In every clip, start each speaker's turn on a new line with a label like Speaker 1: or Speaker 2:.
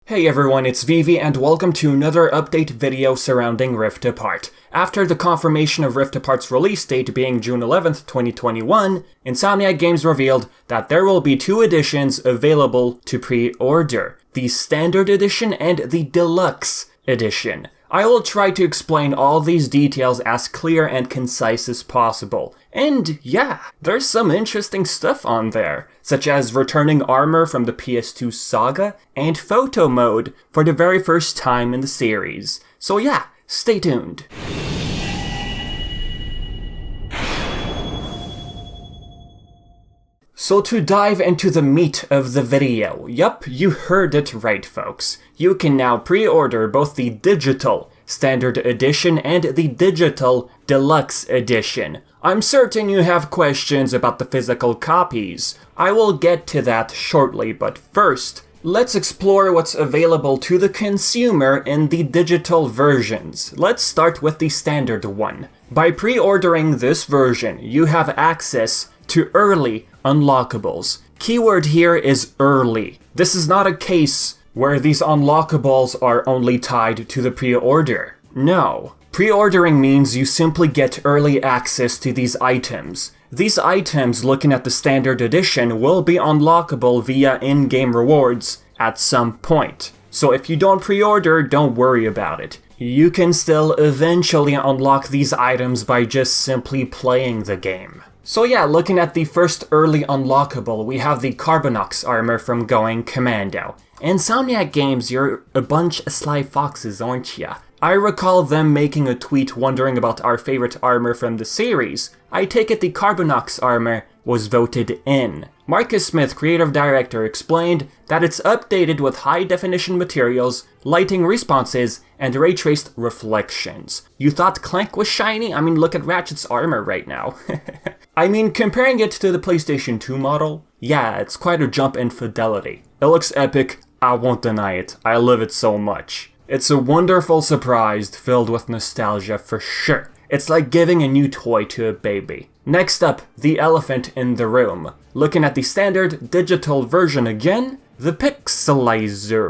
Speaker 1: Hey everyone, it's Vivi and welcome to another update video surrounding Rift Apart. After the confirmation of Rift Apart's release date being June 11th, 2021, Insomniac Games revealed that there will be two editions available to pre-order, the Standard Edition and the Deluxe Edition. I will try to explain all these details as clear and concise as possible. And yeah, there's some interesting stuff on there, such as returning armor from the PS2 saga and photo mode for the very first time in the series. So yeah, stay tuned. So to dive into the meat of the video, yup, you heard it right folks. You can now pre-order both the Digital Standard Edition and the Digital Deluxe Edition. I'm certain you have questions about the physical copies. I will get to that shortly, but first, let's explore what's available to the consumer in the digital versions. Let's start with the standard one. By pre-ordering this version, you have access to early unlockables. Keyword here is early. This is not a case where these unlockables are only tied to the pre-order. No. Pre-ordering means you simply get early access to these items. These items, looking at the standard edition, will be unlockable via in-game rewards at some point. So if you don't pre-order, don't worry about it. You can still eventually unlock these items by just simply playing the game. So yeah, looking at the first early unlockable, we have the Carbonox Armor from Going Commando. Insomniac Games, you're a bunch of sly foxes, aren't ya? I recall them making a tweet wondering about our favorite armor from the series. I take it the Carbonox Armor was voted in. Marcus Smith, creative director, explained that it's updated with high-definition materials, lighting responses, and ray-traced reflections. You thought Clank was shiny? I mean, look at Ratchet's armor right now. I mean, comparing it to the PlayStation 2 model, yeah, it's quite a jump in fidelity. It looks epic, I won't deny it, I love it so much. It's a wonderful surprise filled with nostalgia for sure. It's like giving a new toy to a baby. Next up, the elephant in the room. Looking at the standard digital version again, the Pixelizer.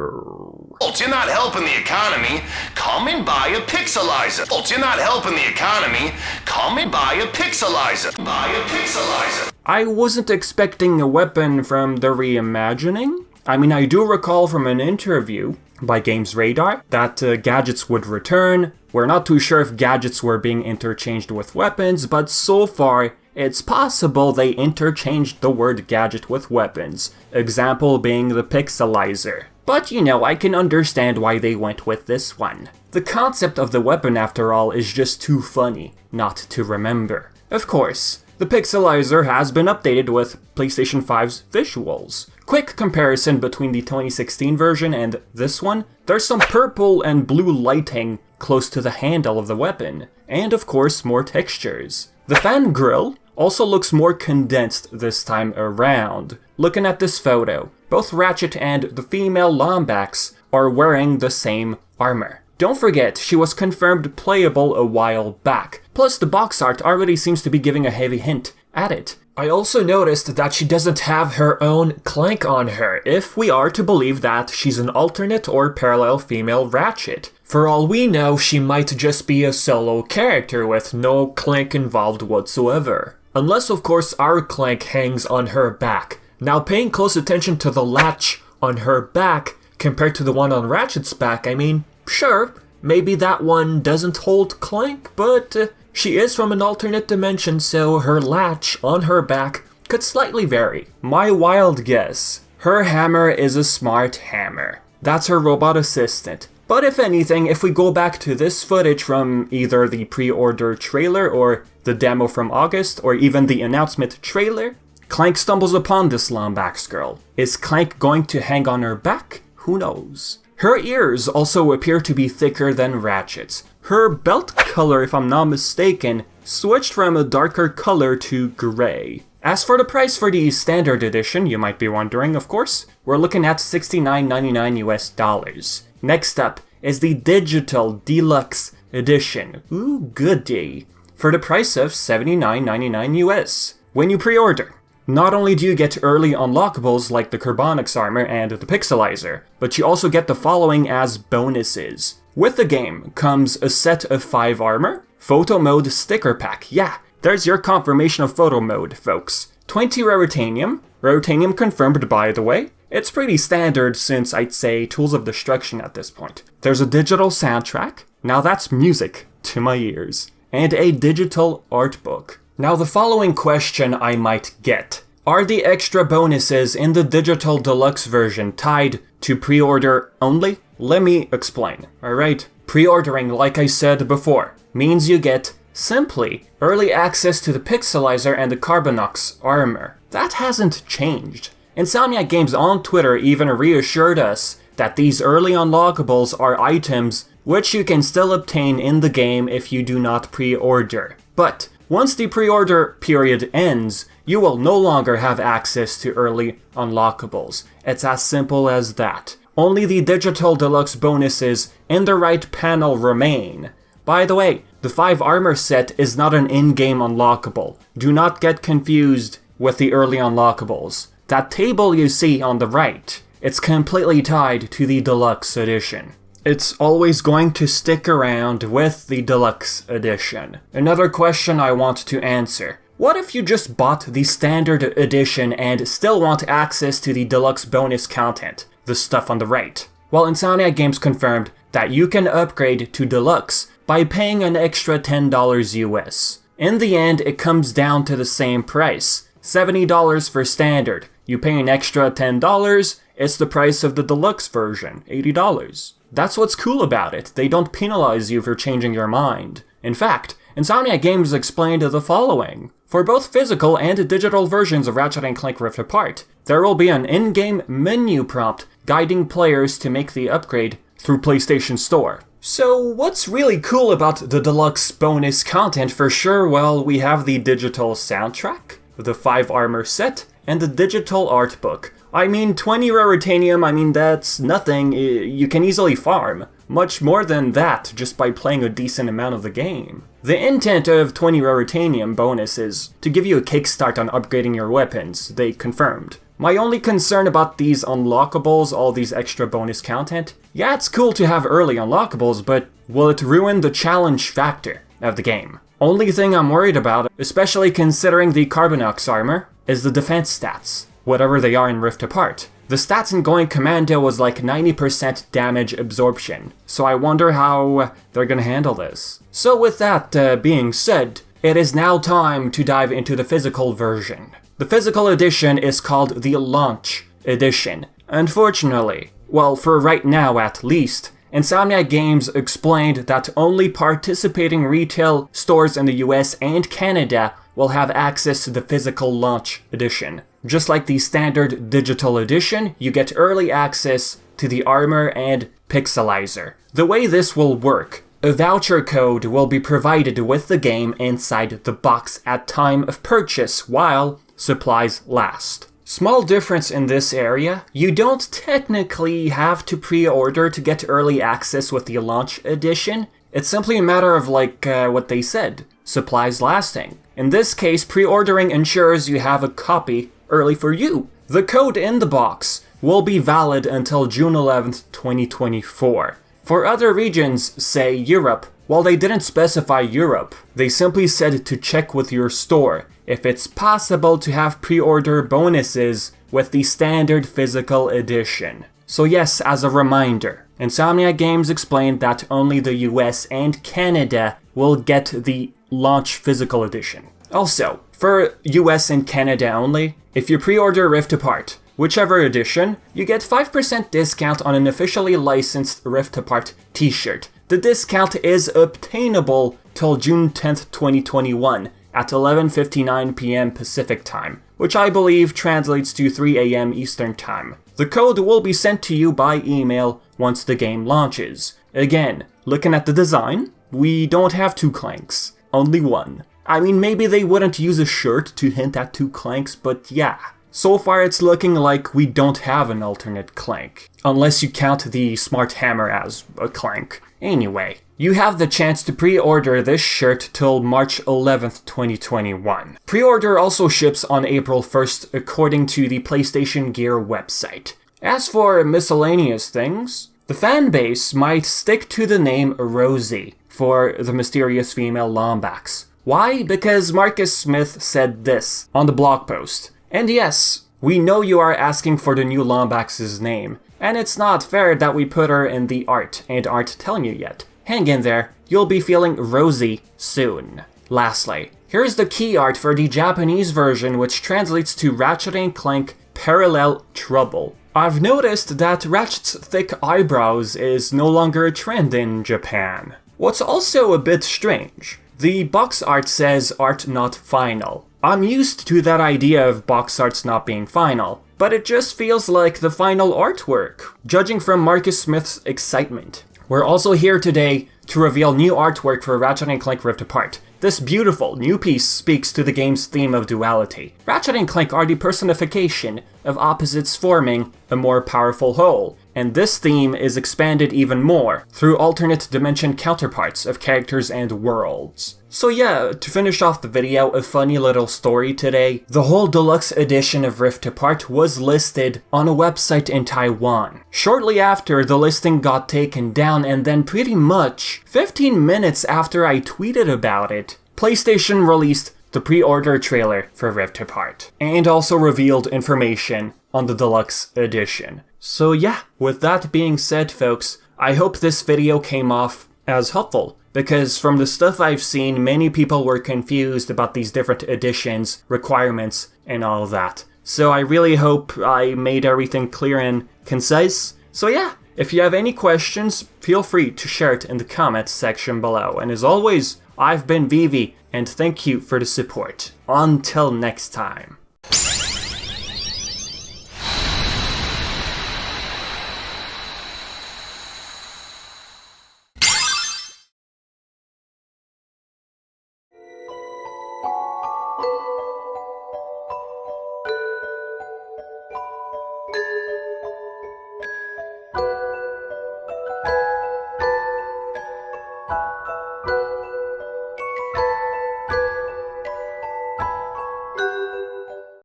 Speaker 2: You're not helping the economy. Come and buy a Pixelizer. You're not helping the economy. Come and buy a Pixelizer. Buy a Pixelizer.
Speaker 1: I wasn't expecting a weapon from the reimagining. I mean, I do recall from an interview by Games Radar that gadgets would return. We're not too sure if gadgets were being interchanged with weapons, but so far, it's possible they interchanged the word gadget with weapons. Example being the Pixelizer. But you know, I can understand why they went with this one. The concept of the weapon, after all, is just too funny not to remember. Of course, the Pixelizer has been updated with PlayStation 5's visuals. Quick comparison between the 2016 version and this one, there's some purple and blue lighting close to the handle of the weapon, and of course more textures. The fan grille also looks more condensed this time around. Looking at this photo, both Ratchet and the female Lombax are wearing the same armor. Don't forget, she was confirmed playable a while back, plus the box art already seems to be giving a heavy hint at it. I also noticed that she doesn't have her own Clank on her, if we are to believe that she's an alternate or parallel female Ratchet. For all we know, she might just be a solo character with no Clank involved whatsoever. Unless of course our Clank hangs on her back. Now paying close attention to the latch on her back compared to the one on Ratchet's back, I mean, sure, maybe that one doesn't hold Clank, but she is from an alternate dimension, so her latch on her back could slightly vary. My wild guess, her hammer is a smart hammer. That's her robot assistant. But if anything, if we go back to this footage from either the pre-order trailer or the demo from August or even the announcement trailer, Clank stumbles upon this Lombax girl. Is Clank going to hang on her back? Who knows? Her ears also appear to be thicker than Ratchet's. Her belt color, if I'm not mistaken, switched from a darker color to gray. As for the price for the standard edition, you might be wondering, of course, we're looking at $69.99 US. Next up is the Digital Deluxe Edition. Ooh, goody. For the price of $79.99 US. When you pre-order, not only do you get early unlockables like the Carbonox Armor and the Pixelizer, but you also get the following as bonuses. With the game comes a set of 5 armor, photo mode sticker pack, yeah, there's your confirmation of photo mode, folks. 20 Raritanium confirmed by the way. It's pretty standard since I'd say Tools of Destruction at this point. There's a digital soundtrack, now that's music to my ears, and a digital art book. Now the following question I might get. Are the extra bonuses in the Digital Deluxe version tied to pre-order only? Let me explain, alright? Pre-ordering, like I said before, means you get, simply, early access to the Pixelizer and the Carbonox Armor. That hasn't changed. Insomniac Games on Twitter even reassured us that these early unlockables are items which you can still obtain in the game if you do not pre-order. But once the pre-order period ends, you will no longer have access to early unlockables. It's as simple as that. Only the Digital Deluxe bonuses in the right panel remain. By the way, the 5 armor set is not an in-game unlockable. Do not get confused with the early unlockables. That table you see on the right, it's completely tied to the Deluxe Edition. It's always going to stick around with the Deluxe Edition. Another question I want to answer. What if you just bought the Standard Edition and still want access to the Deluxe bonus content? The stuff on the right. Well, Insomniac Games confirmed that you can upgrade to Deluxe by paying an extra $10 US. In the end, it comes down to the same price. $70 for Standard. You pay an extra $10, it's the price of the Deluxe version, $80. That's what's cool about it, they don't penalize you for changing your mind. In fact, Insomniac Games explained the following. For both physical and digital versions of Ratchet & Clank Rift Apart, there will be an in-game menu prompt guiding players to make the upgrade through PlayStation Store. So what's really cool about the Deluxe bonus content for sure? Well, we have the digital soundtrack, the 5 armor set, and the digital art book. I mean, 20 Raritanium, that's nothing, you can easily farm. Much more than that just by playing a decent amount of the game. The intent of 20 Raritanium bonus is to give you a kickstart on upgrading your weapons, they confirmed. My only concern about these unlockables, all these extra bonus content, yeah, it's cool to have early unlockables, but will it ruin the challenge factor of the game? Only thing I'm worried about, especially considering the Carbonox Armor, is the defense stats, whatever they are in Rift Apart. The stats in Going Commando was like 90% damage absorption, so I wonder how they're gonna handle this. So with that being said, it is now time to dive into the physical version. The physical edition is called the Launch Edition. Unfortunately, well, for right now at least, Insomniac Games explained that only participating retail stores in the US and Canada will have access to the physical Launch Edition. Just like the standard digital edition, you get early access to the armor and Pixelizer. The way this will work, a voucher code will be provided with the game inside the box at time of purchase while supplies last. Small difference in this area, you don't technically have to pre-order to get early access with the Launch Edition. It's simply a matter of what they said, supplies lasting. In this case, pre-ordering ensures you have a copy early for you. The code in the box will be valid until June 11th, 2024. For other regions, say Europe, while they didn't specify Europe, they simply said to check with your store if it's possible to have pre-order bonuses with the standard physical edition. So yes, as a reminder, Insomniac Games explained that only the US and Canada will get the Launch Physical Edition. Also, for US and Canada only, if you pre-order Rift Apart, whichever edition, you get 5% discount on an officially licensed Rift Apart t-shirt. The discount is obtainable till June 10th, 2021 at 11:59 p.m. Pacific Time, which I believe translates to 3 a.m. Eastern Time. The code will be sent to you by email once the game launches. Again, looking at the design, we don't have 2 Clanks, only one. I mean, maybe they wouldn't use a shirt to hint at 2 Clanks, but yeah. So far it's looking like we don't have an alternate Clank, unless you count the Smart Hammer as a Clank. Anyway, you have the chance to pre-order this shirt till March 11th, 2021. Pre-order also ships on April 1st according to the PlayStation Gear website. As for miscellaneous things, the fanbase might stick to the name Rosie for the mysterious female Lombax. Why? Because Marcus Smith said this on the blog post. And yes, we know you are asking for the new Lombax's name, and it's not fair that we put her in the art and aren't telling you yet. Hang in there, you'll be feeling rosy soon. Lastly, here's the key art for the Japanese version, which translates to Ratchet & Clank Parallel Trouble. I've noticed that Ratchet's thick eyebrows is no longer a trend in Japan. What's also a bit strange, the box art says art not final. I'm used to that idea of box arts not being final, but it just feels like the final artwork, judging from Marcus Smith's excitement. We're also here today to reveal new artwork for Ratchet & Clank Rift Apart. This beautiful new piece speaks to the game's theme of duality. Ratchet and Clank are the personification of opposites forming a more powerful whole, and this theme is expanded even more through alternate dimension counterparts of characters and worlds. So yeah, to finish off the video, a funny little story today. The whole deluxe edition of Rift Apart was listed on a website in Taiwan. Shortly after, the listing got taken down, and then pretty much 15 minutes after I tweeted about it, PlayStation released the pre-order trailer for Rift Apart, and also revealed information on the deluxe edition. So yeah, with that being said folks, I hope this video came off as helpful, because from the stuff I've seen, many people were confused about these different editions, requirements, and all that. So I really hope I made everything clear and concise. So yeah, if you have any questions, feel free to share it in the comments section below. And as always, I've been Vivi, and thank you for the support. Until next time.